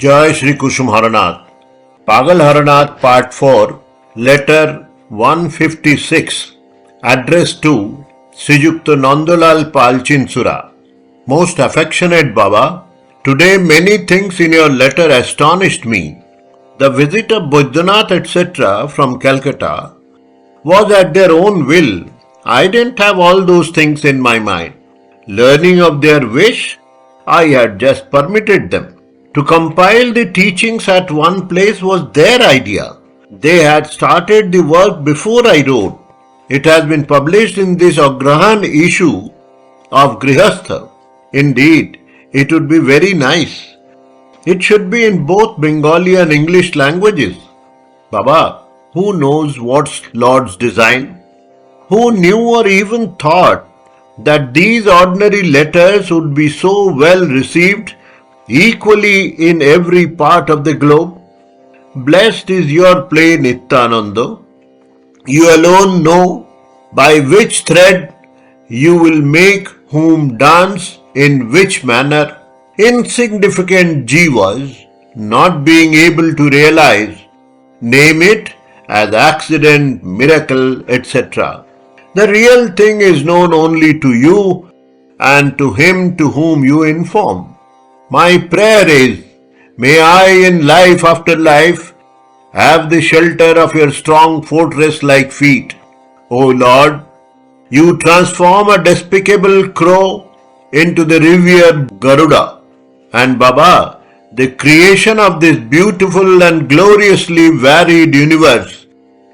Jai Shri Kusum Haranath. Pagal Haranath Part 4, Letter 156, addressed to Srijukta Nandalal Palchinsura. Most affectionate Baba, today many things in your letter astonished me. The visit of Baidyanath etc. from Calcutta was at their own will. I didn't have all those things in my mind. Learning of their wish, I had just permitted them. To compile the teachings at one place was their idea. They had started the work before I wrote. It has been published in this Agrahayan issue of Grihastha. Indeed, it would be very nice. It should be in both Bengali and English languages. Baba, who knows what's Lord's design? Who knew or even thought that these ordinary letters would be so well received equally in every part of the globe? Blessed is your play, Nityananda. You alone know by which thread you will make whom dance in which manner. Insignificant jeevas, not being able to realize, name it as accident, miracle, etc. The real thing is known only to you and to him to whom you inform. My prayer is, may I in life after life have the shelter of your strong fortress-like feet. O Lord, you transform a despicable crow into the revered Garuda. And Baba, the creation of this beautiful and gloriously varied universe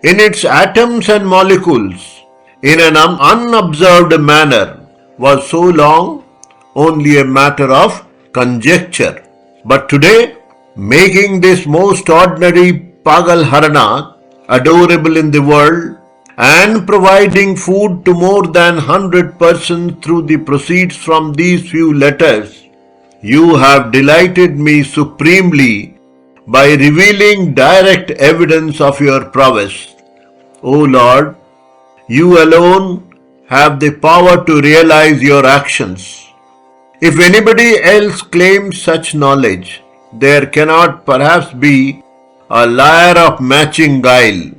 in its atoms and molecules in an unobserved manner was so long only a matter of conjecture. But today, making this most ordinary Pagal Haranath adorable in the world and providing food to more than 100 persons through the proceeds from these few letters, you have delighted me supremely by revealing direct evidence of your prowess. O Lord, you alone have the power to realize your actions. If anybody else claims such knowledge, there cannot perhaps be a lyre of matching guile.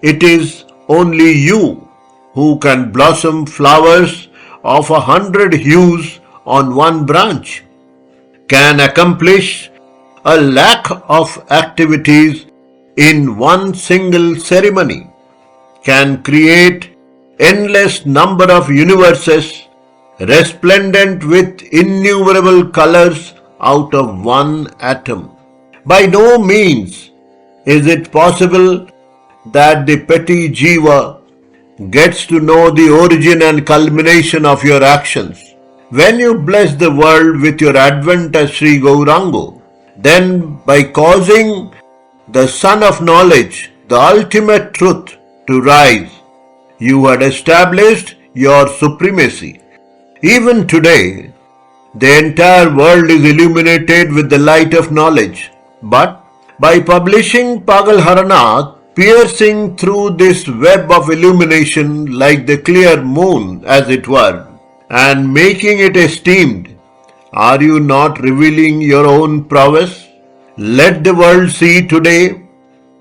It is only you who can blossom flowers of 100 hues on one branch, can accomplish a lakh of activities in one single ceremony, can create endless number of universes resplendent with innumerable colors out of one atom. By no means is it possible that the petty jeeva gets to know the origin and culmination of your actions. When you bless the world with your advent as Shri Gauranga, then by causing the sun of knowledge, the ultimate truth, to rise, you had established your supremacy. Even today, the entire world is illuminated with the light of knowledge. But by publishing Pagal Haranath, piercing through this web of illumination like the clear moon, as it were, and making it esteemed, are you not revealing your own prowess? Let the world see today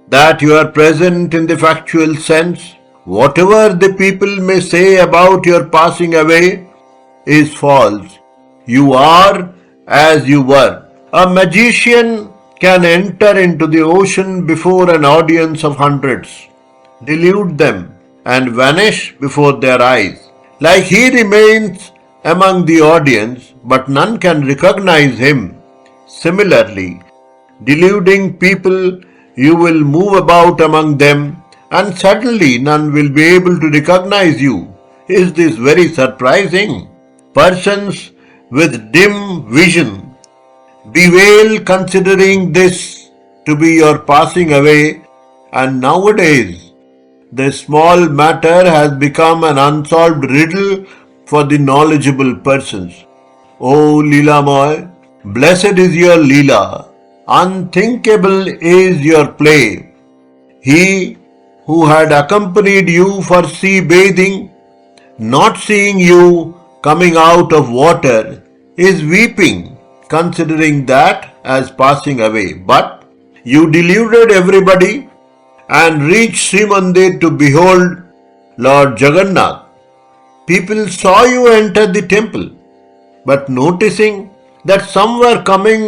that you are present in the factual sense. Whatever the people may say about your passing away is false. You are as you were. A magician can enter into the ocean before an audience of hundreds, delude them, and vanish before their eyes. Like he remains among the audience, but none can recognize him. Similarly, deluding people, you will move about among them, and suddenly none will be able to recognize you. Is this very surprising? Persons with dim vision bewail considering this to be your passing away, and nowadays the small matter has become an unsolved riddle for the knowledgeable persons. O Leela, blessed is your leela, unthinkable is your play. He who had accompanied you for sea bathing, not seeing you coming out of water, is weeping considering that as passing away. But you deluded everybody and reached Sri Mandir to behold Lord Jagannath. People saw you enter the temple, but noticing that some were coming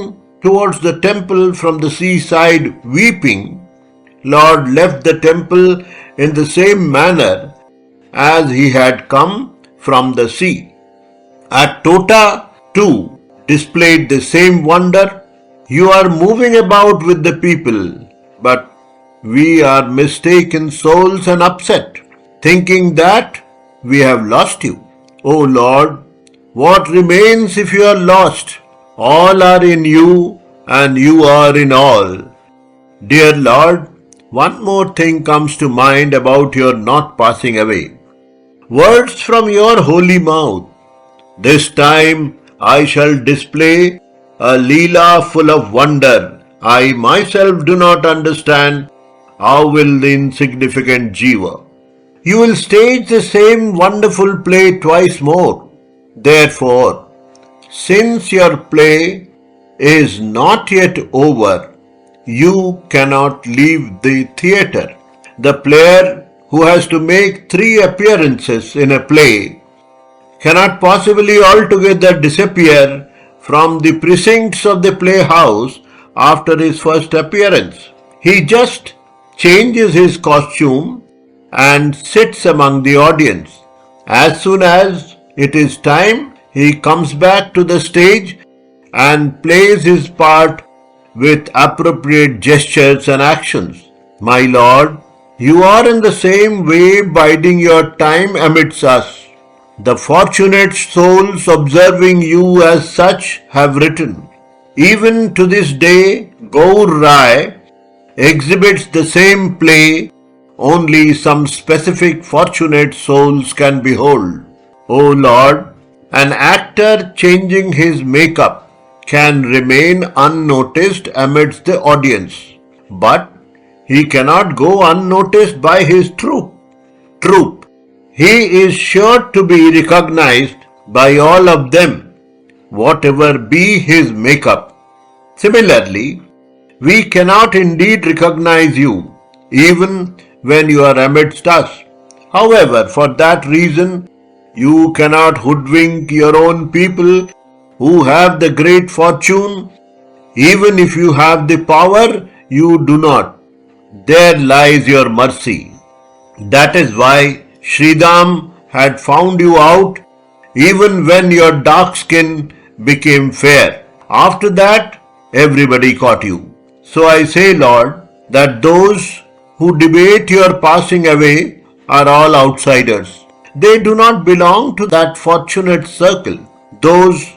towards the temple from the seaside weeping, Lord left the temple in the same manner as he had come from the sea. At Tota too displayed the same wonder. You are moving about with the people, but we are mistaken souls and upset, thinking that we have lost you. O Lord, what remains if you are lost? All are in you and you are in all. Dear Lord, one more thing comes to mind about your not passing away. Words from your holy mouth. This time I shall display a leela full of wonder. I myself do not understand. How will the insignificant jeeva? You will stage the same wonderful play twice more. Therefore, since your play is not yet over, you cannot leave the theatre. The player who has to make 3 appearances in a play cannot possibly altogether disappear from the precincts of the playhouse after his first appearance. He just changes his costume and sits among the audience. As soon as it is time, he comes back to the stage and plays his part with appropriate gestures and actions. My Lord, you are in the same way biding your time amidst us. The fortunate souls observing you as such have written. Even to this day, Gaur Rai exhibits the same play, only some specific fortunate souls can behold. O Lord, an actor changing his makeup can remain unnoticed amidst the audience, but he cannot go unnoticed by his troupe. He is sure to be recognized by all of them, whatever be his makeup. Similarly, we cannot indeed recognize you, even when you are amidst us. However, for that reason, you cannot hoodwink your own people who have the great fortune. Even if you have the power, you do not. There lies your mercy. That is why Sridham had found you out even when your dark skin became fair. After that, everybody caught you. So I say, Lord, that those who debate your passing away are all outsiders. They do not belong to that fortunate circle. Those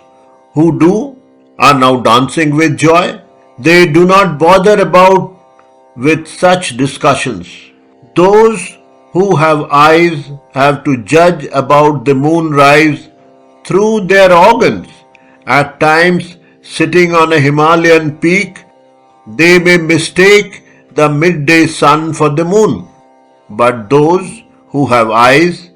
who do are now dancing with joy. They do not bother about with such discussions. Those who have eyes have to judge about the moonrise through their organs. At times, sitting on a Himalayan peak, they may mistake the midday sun for the moon. But those who have eyes,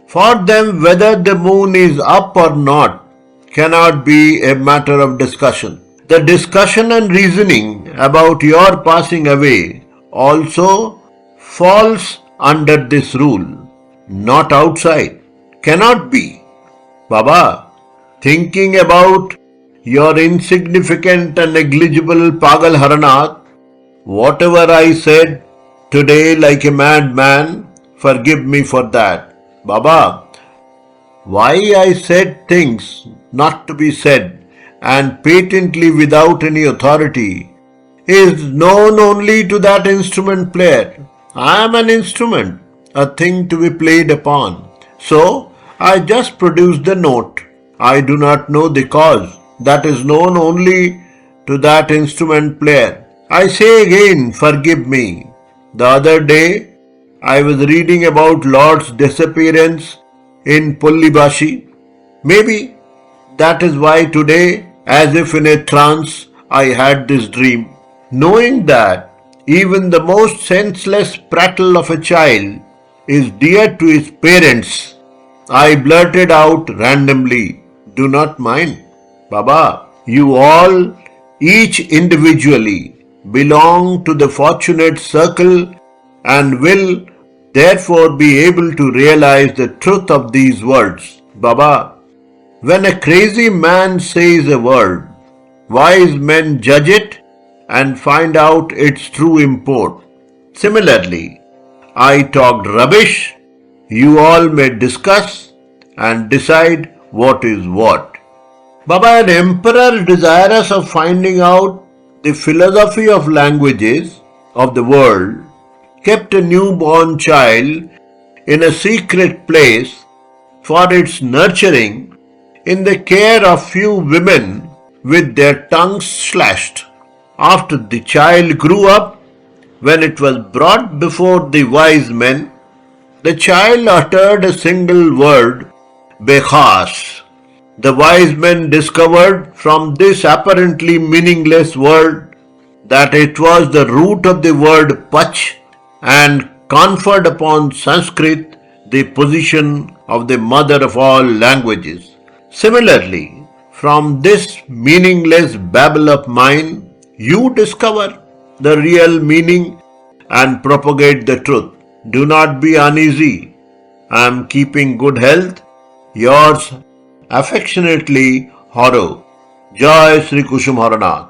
for them whether the moon is up or not cannot be a matter of discussion. The discussion and reasoning about your passing away also falls under this rule, not outside. Cannot be. Baba, thinking about your insignificant and negligible Pagal Haranath, whatever I said today like a madman, forgive me for that. Baba, why I said things not to be said and patently without any authority is known only to that instrument player. I am an instrument, a thing to be played upon. So I just produced the note. I do not know the cause. That is known only to that instrument player. I say again, forgive me. The other day, I was reading about Lord's disappearance in Pullibashi. Maybe that is why today, as if in a trance, I had this dream. Knowing that even the most senseless prattle of a child is dear to his parents, I blurted out randomly, do not mind. Baba, You all, each individually, belong to the fortunate circle and will therefore be able to realize the truth of these words. Baba, when a crazy man says a word, wise men judge it and find out its true import. Similarly, I talked rubbish. You all may discuss and decide what is what. Baba, an emperor desirous of finding out the philosophy of languages of the world kept a newborn child in a secret place for its nurturing in the care of few women with their tongues slashed. After the child grew up, when it was brought before the wise men, the child uttered a single word, Bekhas. The wise men discovered from this apparently meaningless word that it was the root of the word Pach and conferred upon Sanskrit the position of the mother of all languages. Similarly, from this meaningless babble of mine, you discover the real meaning and propagate the truth. Do not be uneasy. I am keeping good health. Yours affectionately, Haro. Jai Sri Kusum Haranath.